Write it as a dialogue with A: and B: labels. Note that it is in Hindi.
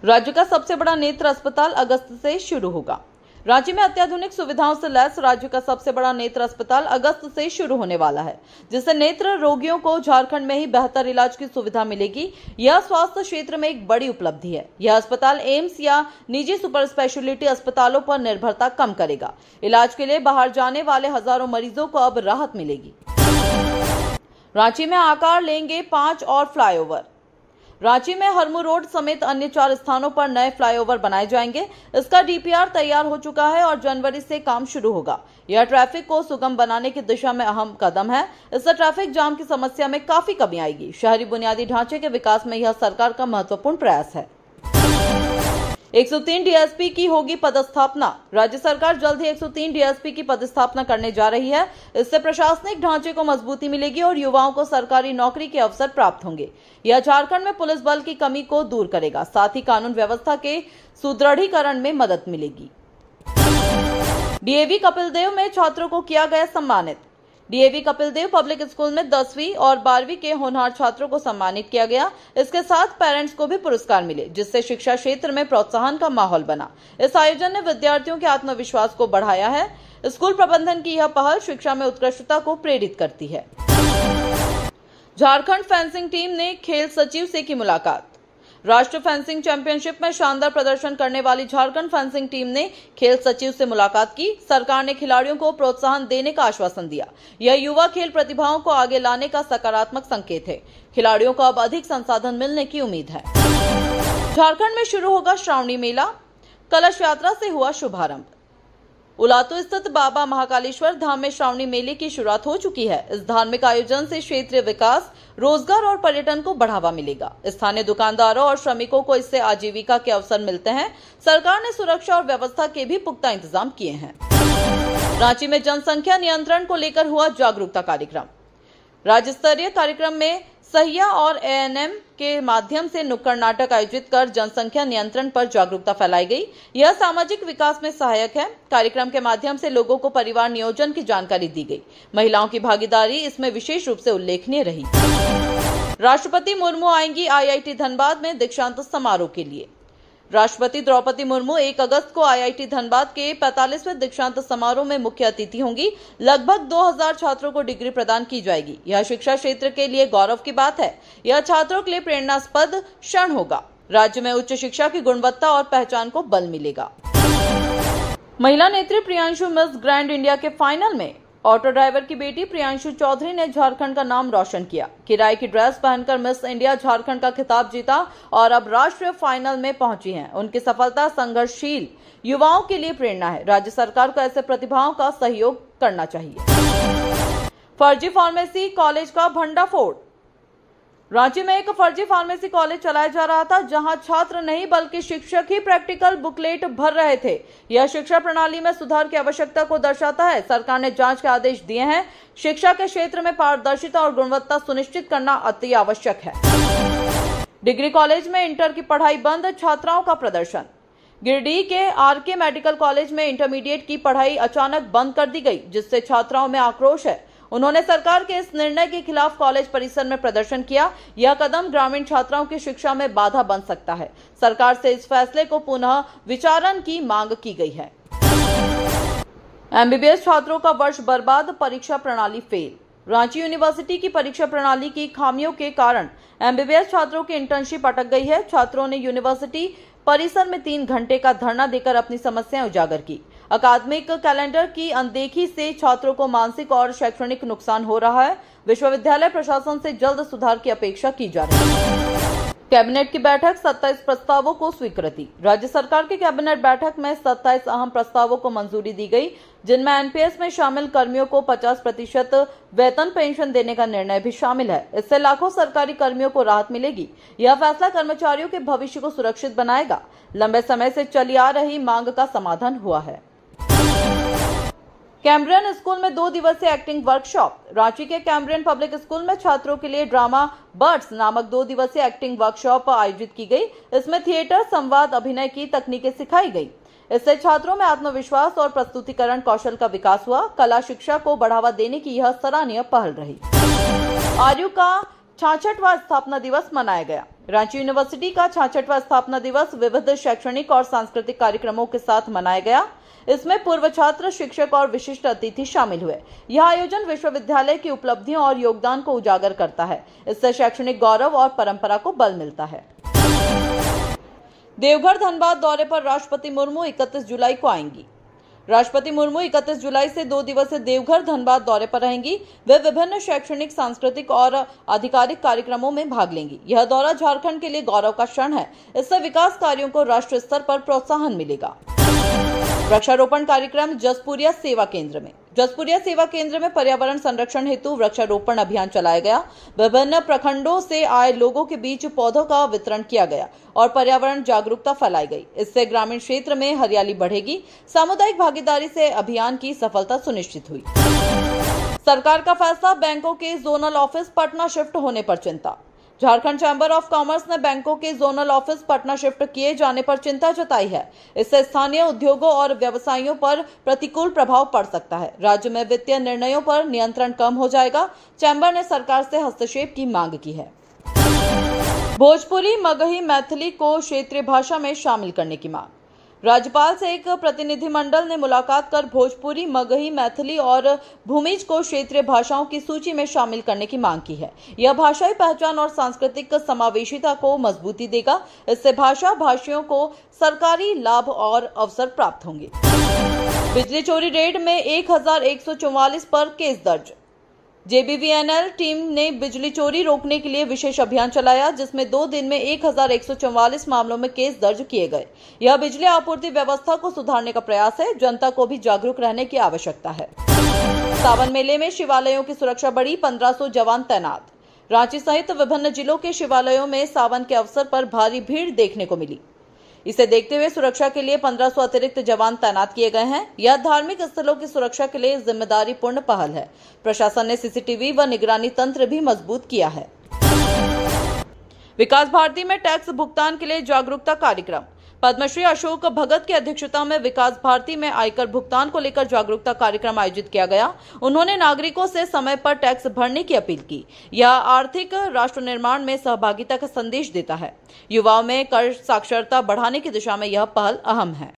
A: राज्य का सबसे बड़ा नेत्र अस्पताल अगस्त से शुरू होगा। रांची में अत्याधुनिक सुविधाओं से लैस राज्य का सबसे बड़ा नेत्र अस्पताल अगस्त से शुरू होने वाला है, जिससे नेत्र रोगियों को झारखंड में ही बेहतर इलाज की सुविधा मिलेगी। यह स्वास्थ्य क्षेत्र में एक बड़ी उपलब्धि है। यह अस्पताल एम्स या निजी सुपर स्पेशलिटी अस्पतालों पर निर्भरता कम करेगा। इलाज के लिए बाहर जाने वाले हजारों मरीजों को अब राहत मिलेगी। रांची में आकार लेंगे 5 और फ्लाईओवर। रांची में हरमू रोड समेत अन्य 4 स्थानों पर नए फ्लाईओवर बनाए जाएंगे। इसका डीपीआर तैयार हो चुका है और जनवरी से काम शुरू होगा। यह ट्रैफिक को सुगम बनाने की दिशा में अहम कदम है। इससे ट्रैफिक जाम की समस्या में काफी कमी आएगी। शहरी बुनियादी ढांचे के विकास में यह सरकार का महत्वपूर्ण प्रयास है। 103 डीएसपी की होगी पदस्थापना। राज्य सरकार जल्द ही 103 डीएसपी की पदस्थापना करने जा रही है। इससे प्रशासनिक ढांचे को मजबूती मिलेगी और युवाओं को सरकारी नौकरी के अवसर प्राप्त होंगे। यह झारखंड में पुलिस बल की कमी को दूर करेगा, साथ ही कानून व्यवस्था के सुदृढ़ीकरण में मदद मिलेगी। डीएवी कपिल देव में छात्रों को किया गया सम्मानित। DAV Kapil Dev public school में 10वीं और 12वीं के होनहार छात्रों को सम्मानित किया गया। इसके साथ पेरेंट्स को भी पुरस्कार मिले, जिससे शिक्षा क्षेत्र में प्रोत्साहन का माहौल बना। इस आयोजन ने विद्यार्थियों के आत्मविश्वास को बढ़ाया है। स्कूल प्रबंधन की यह पहल शिक्षा में उत्कृष्टता को प्रेरित करती है। झारखंड फेंसिंग टीम ने खेल सचिव से की मुलाकात। राष्ट्रीय फेंसिंग चैंपियनशिप में शानदार प्रदर्शन करने वाली झारखंड फेंसिंग टीम ने खेल सचिव से मुलाकात की। सरकार ने खिलाड़ियों को प्रोत्साहन देने का आश्वासन दिया। यह युवा खेल प्रतिभाओं को आगे लाने का सकारात्मक संकेत है। खिलाड़ियों को अब अधिक संसाधन मिलने की उम्मीद है। झारखंड में शुरू होगा श्रावणी मेला। कलश यात्रा से हुआ शुभारंभ। उलातू स्थित बाबा महाकालेश्वर धाम में श्रावणी मेले की शुरुआत हो चुकी है। इस धार्मिक आयोजन से क्षेत्रीय विकास, रोजगार और पर्यटन को बढ़ावा मिलेगा। स्थानीय दुकानदारों और श्रमिकों को इससे आजीविका के अवसर मिलते हैं। सरकार ने सुरक्षा और व्यवस्था के भी पुख्ता इंतजाम किए हैं। रांची में जनसंख्या नियंत्रण को लेकर हुआ जागरूकता कार्यक्रम। राज्य स्तरीय कार्यक्रम में सहिया और एएनएम के माध्यम से नुक्कड़ नाटक आयोजित कर जनसंख्या नियंत्रण पर जागरूकता फैलाई गई। यह सामाजिक विकास में सहायक है। कार्यक्रम के माध्यम से लोगों को परिवार नियोजन की जानकारी दी गई। महिलाओं की भागीदारी इसमें विशेष रूप से उल्लेखनीय रही। राष्ट्रपति मुर्मू आएंगी आईआईटी धनबाद में दीक्षांत समारोह के लिए। राष्ट्रपति द्रौपदी मुर्मू 1 अगस्त को आईआईटी धनबाद के 45वें दीक्षांत समारोह में मुख्य अतिथि होंगी। लगभग 2000 छात्रों को डिग्री प्रदान की जाएगी। यह शिक्षा क्षेत्र के लिए गौरव की बात है। यह छात्रों के लिए प्रेरणास्पद क्षण होगा। राज्य में उच्च शिक्षा की गुणवत्ता और पहचान को बल मिलेगा। महिला नेत्री प्रियांशु मिस ग्रैंड इंडिया के फाइनल में। ऑटो ड्राइवर की बेटी प्रियांशु चौधरी ने झारखंड का नाम रोशन किया। किराए की ड्रेस पहनकर मिस इंडिया झारखंड का खिताब जीता और अब राष्ट्रीय फाइनल में पहुंची हैं। उनकी सफलता संघर्षशील युवाओं के लिए प्रेरणा है। राज्य सरकार को ऐसे प्रतिभाओं का सहयोग करना चाहिए। फर्जी फार्मेसी कॉलेज का भंडाफोड़। रांची में एक फर्जी फार्मेसी कॉलेज चलाया जा रहा था, जहां छात्र नहीं बल्कि शिक्षक ही प्रैक्टिकल बुकलेट भर रहे थे। यह शिक्षा प्रणाली में सुधार की आवश्यकता को दर्शाता है। सरकार ने जांच के आदेश दिए हैं। शिक्षा के क्षेत्र में पारदर्शिता और गुणवत्ता सुनिश्चित करना अति आवश्यक है। डिग्री कॉलेज में इंटर की पढ़ाई बंद, छात्राओं का प्रदर्शन। गिरिडीह के आरके मेडिकल कॉलेज में इंटरमीडिएट की पढ़ाई अचानक बंद कर दी गई, जिससे छात्राओं में आक्रोश है। उन्होंने सरकार के इस निर्णय के खिलाफ कॉलेज परिसर में प्रदर्शन किया। यह कदम ग्रामीण छात्राओं की शिक्षा में बाधा बन सकता है। सरकार से इस फैसले को पुनः विचारण की मांग की गई है। एमबीबीएस छात्रों का वर्ष बर्बाद, परीक्षा प्रणाली फेल। रांची यूनिवर्सिटी की परीक्षा प्रणाली की खामियों के कारण एमबीबीएस छात्रों की इंटर्नशिप अटक गई है। छात्रों ने यूनिवर्सिटी परिसर में 3 घंटे का धरना देकर अपनी समस्याएं उजागर की। अकादमिक कैलेंडर की अनदेखी से छात्रों को मानसिक और शैक्षणिक नुकसान हो रहा है। विश्वविद्यालय प्रशासन से जल्द सुधार की अपेक्षा की जा रही है। कैबिनेट की बैठक, 27 प्रस्तावों को स्वीकृति। राज्य सरकार की कैबिनेट बैठक में 27 अहम प्रस्तावों को मंजूरी दी गई, जिनमें एनपीएस में शामिल कर्मियों को 50% वेतन पेंशन देने का निर्णय भी शामिल है। इससे लाखों सरकारी कर्मियों को राहत मिलेगी। यह फैसला कर्मचारियों के भविष्य को सुरक्षित बनाएगा। लंबे समय से चली आ रही मांग का समाधान हुआ है। कैम्ब्रियन स्कूल में 2 दिवसीय एक्टिंग वर्कशॉप। रांची के कैम्ब्रियन पब्लिक स्कूल में छात्रों के लिए ड्रामा बर्ड्स नामक 2 दिवसीय एक्टिंग वर्कशॉप आयोजित की गई। इसमें थिएटर, संवाद, अभिनय की तकनीकें सिखाई गई। इससे छात्रों में आत्मविश्वास और प्रस्तुतिकरण कौशल का विकास हुआ। कला शिक्षा को बढ़ावा देने की यह सराहनीय पहल रही। आरयू का 66वां स्थापना दिवस मनाया गया। रांची यूनिवर्सिटी का 66वां स्थापना दिवस विविध शैक्षणिक और सांस्कृतिक कार्यक्रमों के साथ मनाया गया। इसमें पूर्व छात्र, शिक्षक और विशिष्ट अतिथि शामिल हुए। यह आयोजन विश्वविद्यालय की उपलब्धियों और योगदान को उजागर करता है। इससे शैक्षणिक गौरव और परंपरा को बल मिलता है। देवघर धनबाद दौरे पर राष्ट्रपति मुर्मू 31 जुलाई को आएंगी। राष्ट्रपति मुर्मू 31 जुलाई से 2 दिवसीय देवघर धनबाद दौरे पर रहेंगी। वे विभिन्न शैक्षणिक, सांस्कृतिक और आधिकारिक कार्यक्रमों में भाग लेंगी। यह दौरा झारखंड के लिए गौरव का क्षण है। इससे विकास कार्यों को राष्ट्रीय स्तर पर प्रोत्साहन मिलेगा। वृक्षारोपण कार्यक्रम जसपुरिया सेवा केंद्र में। जसपुरिया सेवा केंद्र में पर्यावरण संरक्षण हेतु वृक्षारोपण अभियान चलाया गया। विभिन्न प्रखंडों से आए लोगों के बीच पौधों का वितरण किया गया और पर्यावरण जागरूकता फैलाई गई। इससे ग्रामीण क्षेत्र में हरियाली बढ़ेगी। सामुदायिक भागीदारी से अभियान की सफलता सुनिश्चित हुई। सरकार का फैसला, बैंकों के जोनल ऑफिस पटना शिफ्ट होने पर चिंता। झारखंड चैंबर ऑफ कॉमर्स ने बैंकों के जोनल ऑफिस पटना शिफ्ट किए जाने पर चिंता जताई है। इससे स्थानीय उद्योगों और व्यवसायियों पर प्रतिकूल प्रभाव पड़ सकता है। राज्य में वित्तीय निर्णयों पर नियंत्रण कम हो जाएगा। चैंबर ने सरकार से हस्तक्षेप की मांग की है। भोजपुरी, मगही, मैथिली को क्षेत्रीय भाषा में शामिल करने की मांग। राज्यपाल से एक प्रतिनिधिमंडल ने मुलाकात कर भोजपुरी, मगही, मैथिली और भूमिज को क्षेत्रीय भाषाओं की सूची में शामिल करने की मांग की है। यह भाषाई पहचान और सांस्कृतिक समावेशिता को मजबूती देगा। इससे भाषा भाषियों को सरकारी लाभ और अवसर प्राप्त होंगे। बिजली चोरी रेड में 1144 पर केस दर्ज। जेबीवीएनएल टीम ने बिजली चोरी रोकने के लिए विशेष अभियान चलाया, जिसमें 2 दिन में 1144 मामलों में केस दर्ज किए गए। यह बिजली आपूर्ति व्यवस्था को सुधारने का प्रयास है। जनता को भी जागरूक रहने की आवश्यकता है। सावन मेले में शिवालयों की सुरक्षा बढ़ी, 1500 जवान तैनात। रांची सहित विभिन्न जिलों के शिवालयों में सावन के अवसर पर भारी भीड़ देखने को मिली। इसे देखते हुए सुरक्षा के लिए 1500 अतिरिक्त जवान तैनात किए गए हैं। यह धार्मिक स्थलों की सुरक्षा के लिए जिम्मेदारीपूर्ण पहल है। प्रशासन ने सीसीटीवी व निगरानी तंत्र भी मजबूत किया है। विकास भारती में टैक्स भुगतान के लिए जागरूकता कार्यक्रम। पद्मश्री अशोक भगत की अध्यक्षता में विकास भारती में आयकर भुगतान को लेकर जागरूकता कार्यक्रम आयोजित किया गया। उन्होंने नागरिकों से समय पर टैक्स भरने की अपील की। यह आर्थिक राष्ट्र निर्माण में सहभागिता का संदेश देता है। युवाओं में कर साक्षरता बढ़ाने की दिशा में यह पहल अहम है।